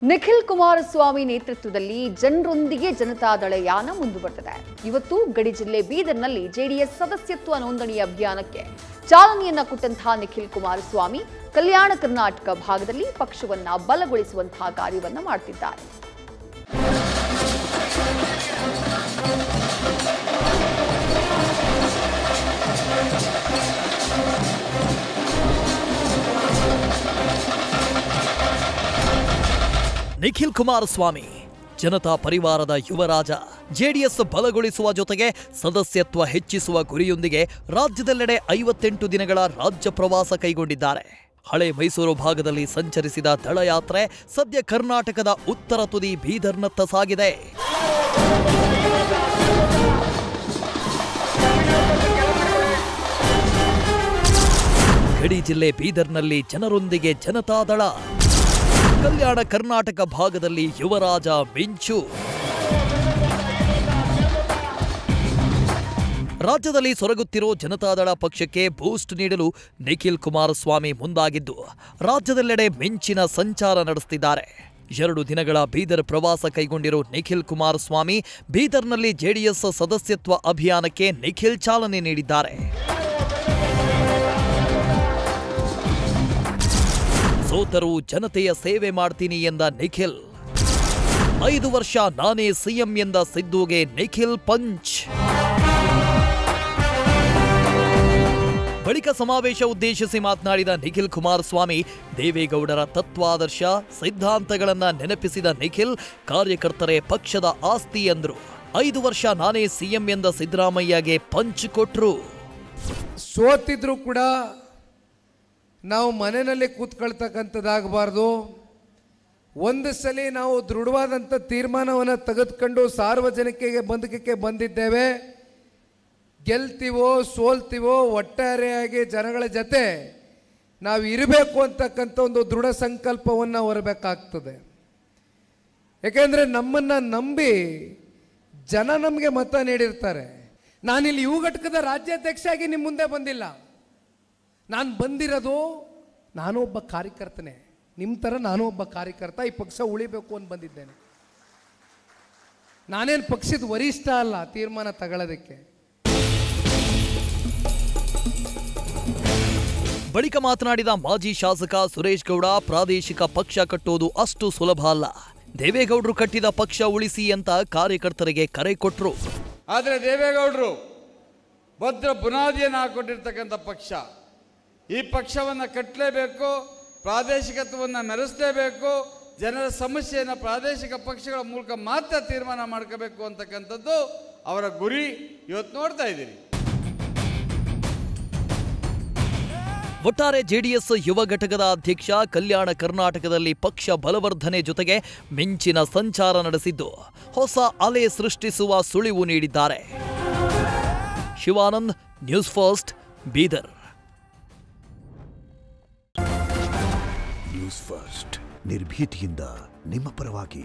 ನಿಖಿಲ್ ಕುಮಾರಸ್ವಾಮಿ ನೇತೃತ್ವದಲ್ಲಿ ಜನರೊಂದಿಗೆ ಜನತಾದಳ ಯಾನ ಮುಂದುವರೆದಿದೆ. ಇವತ್ತು ಗಡಿ ಜಿಲ್ಲೆ ಬೀದರ್ನಲ್ಲಿ ಜೆಡಿಎಸ್ ಸದಸ್ಯತ್ವ ನೋಂದಣಿ ಅಭಿಯಾನಕ್ಕೆ ಚಾಲನೆಯನ್ನ ಕೊಟ್ಟಂತಹ ನಿಖಿಲ್ ಕುಮಾರಸ್ವಾಮಿ ಕಲ್ಯಾಣ ಕರ್ನಾಟಕ ಭಾಗದಲ್ಲಿ ಪಕ್ಷವನ್ನ ಬಲಗೊಳಿಸುವಂತಹ ಕಾರ್ಯವನ್ನ ಮಾಡುತ್ತಿದ್ದಾರೆ. ನಿಖಿಲ್ ಕುಮಾರಸ್ವಾಮಿ ಜನತಾ ಪರಿವಾರದ ಯುವರಾಜ. ಜೆಡಿಎಸ್ ಬಲಗೊಳಿಸುವ ಜೊತೆಗೆ ಸದಸ್ಯತ್ವ ಹೆಚ್ಚಿಸುವ ಗುರಿಯೊಂದಿಗೆ ರಾಜ್ಯದೆಲ್ಲೆಡೆ 58 ದಿನಗಳ ರಾಜ್ಯ ಪ್ರವಾಸ ಕೈಗೊಂಡಿದ್ದಾರೆ. ಹಳೆ ಮೈಸೂರು ಭಾಗದಲ್ಲಿ ಸಂಚರಿಸಿದ ದಳಯಾತ್ರೆ ಸದ್ಯ ಕರ್ನಾಟಕದ ಉತ್ತರ ತುದಿ ಬೀದರ್ನತ್ತ ಸಾಗಿದೆ. ಗಡಿ ಜಿಲ್ಲೆ ಬೀದರ್ನಲ್ಲಿ ಜನರೊಂದಿಗೆ ಜನತಾದಳ, ಕಲ್ಯಾಣ ಕರ್ನಾಟಕ ಭಾಗದಲ್ಲಿ ಯುವರಾಜ ಮಿಂಚು. ರಾಜ್ಯದಲ್ಲಿ ಸೊರಗುತ್ತಿರೋ ಜನತಾದಳ ಪಕ್ಷಕ್ಕೆ ಬೂಸ್ಟ್ ನೀಡಲು ನಿಖಿಲ್ ಕುಮಾರಸ್ವಾಮಿ ಮುಂದಾಗಿದ್ದು ರಾಜ್ಯದೆಲ್ಲೆಡೆ ಮಿಂಚಿನ ಸಂಚಾರ ನಡೆಸುತ್ತಿದ್ದಾರೆ. 2 ದಿನಗಳ ಬೀದರ್ ಪ್ರವಾಸ ಕೈಗೊಂಡಿರೋ ನಿಖಿಲ್ ಕುಮಾರಸ್ವಾಮಿ ಬೀದರ್ನಲ್ಲಿ ಜೆಡಿಎಸ್ ಸದಸ್ಯತ್ವ ಅಭಿಯಾನಕ್ಕೆ ನಿಖಿಲ್ ಚಾಲನೆ ನೀಡಿದ್ದಾರೆ. ಸೋತರೂ ಜನತೆಯ ಸೇವೆ ಮಾಡ್ತೀನಿ ಎಂದ ನಿಖಿಲ್, 5 ವರ್ಷ ನಾನೇ ಸಿಎಂ ಎಂದ ಸಿದ್ದುಗೆ ನಿಖಿಲ್ ಪಂಚ್. ಬಳಿಕ ಸಮಾವೇಶ ಉದ್ದೇಶಿಸಿ ಮಾತನಾಡಿದ ನಿಖಿಲ್ ಕುಮಾರಸ್ವಾಮಿ ದೇವೇಗೌಡರ ತತ್ವಾದರ್ಶ ಸಿದ್ಧಾಂತಗಳನ್ನ ನೆನಪಿಸಿದ ನಿಖಿಲ್ ಕಾರ್ಯಕರ್ತರೇ ಪಕ್ಷದ ಆಸ್ತಿ ಎಂದರು. 5 ವರ್ಷ ನಾನೇ ಸಿಎಂ ಎಂದ ಸಿದ್ದರಾಮಯ್ಯಗೆ ಪಂಚ್ ಕೊಟ್ರು. ಸೋತಿದ್ರು ಕೂಡ ನಾವು ಮನೆಯಲ್ಲಿ ಕೂತ್ಕೊಳ್ತಕ್ಕಂಥದ್ದಾಗಬಾರ್ದು. ಒಂದು ಸಲ ನಾವು ದೃಢವಾದಂಥ ತೀರ್ಮಾನವನ್ನು ತೆಗೆದುಕೊಂಡು ಸಾರ್ವಜನಿಕರಿಗೆ ಬದುಕಕ್ಕೆ ಬಂದಿದ್ದೇವೆ. ಗೆಲ್ತೀವೋ ಸೋಲ್ತೀವೋ ಒಟ್ಟಾರೆಯಾಗಿ ಜನಗಳ ಜೊತೆ ನಾವು ಇರಬೇಕು ಅಂತಕ್ಕಂಥ ಒಂದು ದೃಢ ಸಂಕಲ್ಪವನ್ನು ಹೊರಬೇಕಾಗ್ತದೆ. ಯಾಕೆಂದರೆ ನಮ್ಮನ್ನು ನಂಬಿ ಜನ ನಮಗೆ ಮತ ನೀಡಿರ್ತಾರೆ. ನಾನಿಲ್ಲಿ ಯುವ ಘಟಕದ ರಾಜ್ಯಾಧ್ಯಕ್ಷ ಆಗಿ ನಿಮ್ಮ ಮುಂದೆ ಬಂದಿಲ್ಲ. ನಾನು ಬಂದಿರೋದು ನಾನು ಒಬ್ಬ ಕಾರ್ಯಕರ್ತನೇ, ನಿಮ್ಮ ಥರ ನಾನು ಒಬ್ಬ ಕಾರ್ಯಕರ್ತ. ಈ ಪಕ್ಷ ಉಳಿಬೇಕು ಅಂತ ಬಂದಿದ್ದೇನೆ. ನಾನೇನು ಪಕ್ಷದ ವರಿಷ್ಠ ಅಲ್ಲ ತೀರ್ಮಾನ ತಗೊಳ್ಳೋದಕ್ಕೆ. ಬಳಿಕ ಮಾತನಾಡಿದ ಮಾಜಿ ಶಾಸಕ ಸುರೇಶ್ ಗೌಡ, ಪ್ರಾದೇಶಿಕ ಪಕ್ಷ ಕಟ್ಟೋದು ಅಷ್ಟು ಸುಲಭ ಅಲ್ಲ. ದೇವೇಗೌಡರು ಕಟ್ಟಿದ ಪಕ್ಷ ಉಳಿಸಿ ಅಂತ ಕಾರ್ಯಕರ್ತರಿಗೆ ಕರೆ ಕೊಟ್ಟರು. ಆದರೆ ದೇವೇಗೌಡರು ಭದ್ರ ಬುನಾದಿಯನ್ನು ಹಾಕೊಂಡಿರ್ತಕ್ಕಂಥ ಪಕ್ಷ. ಈ ಪಕ್ಷವನ್ನು ಕಟ್ಟಲೇಬೇಕು, ಪ್ರಾದೇಶಿಕತ್ವವನ್ನು ಮೆರೆಸಲೇಬೇಕು, ಜನರ ಸಮಸ್ಯೆಯನ್ನು ಪ್ರಾದೇಶಿಕ ಪಕ್ಷಗಳ ಮೂಲಕ ಮಾತ್ರ ತೀರ್ಮಾನ ಮಾಡ್ಕೋಬೇಕು ಅಂತಕ್ಕಂಥದ್ದು ಅವರ ಗುರಿ. ಇವತ್ತು ನೋಡ್ತಾ ಇದ್ದೀರಿ. ಒಟ್ಟಾರೆ ಜೆಡಿಎಸ್ ಯುವ ಘಟಕದ ಅಧ್ಯಕ್ಷ ಕಲ್ಯಾಣ ಕರ್ನಾಟಕದಲ್ಲಿ ಪಕ್ಷ ಬಲವರ್ಧನೆ ಜೊತೆಗೆ ಮಿಂಚಿನ ಸಂಚಾರ ನಡೆಸಿದ್ದು ಹೊಸ ಅಲೆ ಸೃಷ್ಟಿಸುವ ಸುಳಿವು ನೀಡಿದ್ದಾರೆ. Shivanand, news first, Bidar. News first ನಿರ್ಭೀತಿಯಿಂದ ನಿಮ್ಮ ಪರವಾಗಿ.